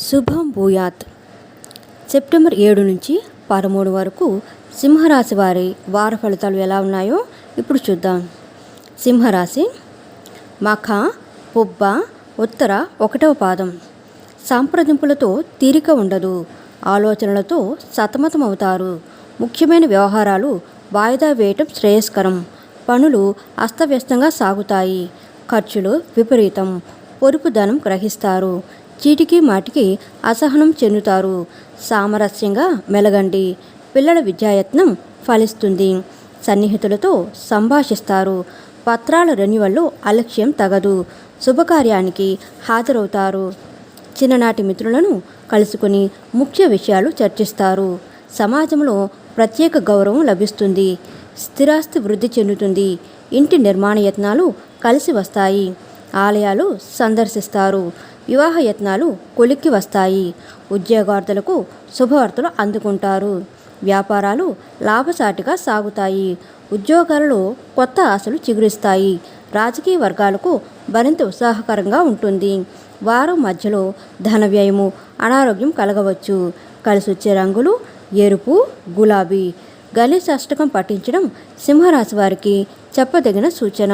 శుభం భూయాత్. సెప్టెంబర్ 7 నుంచి 13 వరకు సింహరాశి వారి వార ఫలితాలు ఎలా ఉన్నాయో ఇప్పుడు చూద్దాం. సింహరాశి మఖ, పుబ్బ, ఉత్తర 1వ పాదం. సంప్రదింపులతో తీరిక ఉండదు. ఆలోచనలతో సతమతమవుతారు. ముఖ్యమైన వ్యవహారాలు వాయిదా వేయటం శ్రేయస్కరం. పనులు అస్తవ్యస్తంగా సాగుతాయి. ఖర్చులు విపరీతం. పొదుపు ధనం గ్రహిస్తారు. చీటికి మాటికి అసహనం చెందుతారు. సామరస్యంగా మెలగండి. పిల్లల విద్యాయత్నం ఫలిస్తుంది. సన్నిహితులతో సంభాషిస్తారు. పత్రాల రెన్యువల్లో అలక్ష్యం తగదు. శుభకార్యానికి హాజరవుతారు. చిన్ననాటి మిత్రులను కలుసుకొని ముఖ్య విషయాలు చర్చిస్తారు. సమాజంలో ప్రత్యేక గౌరవం లభిస్తుంది. స్థిరాస్తి వృద్ధి చెందుతుంది. ఇంటి నిర్మాణ యత్నాలు కలిసి వస్తాయి. ఆలయాలు సందర్శిస్తారు. వివాహ యత్నాలు కొలిక్కి వస్తాయి. ఉద్యోగార్థులకు శుభవార్తలు అందుకుంటారు. వ్యాపారాలు లాభసాటిగా సాగుతాయి. ఉద్యోగాలలో కొత్త ఆశలు చిగురిస్తాయి. రాజకీయ వర్గాలకు మరింత ఉత్సాహకరంగా ఉంటుంది. వారం మధ్యలో ధన వ్యయము, అనారోగ్యం కలగవచ్చు. కలిసొచ్చే రంగులు ఎరుపు, గులాబీ. గణేశ అష్టకం పఠించడం సింహరాశి వారికి చెప్పదగిన సూచన.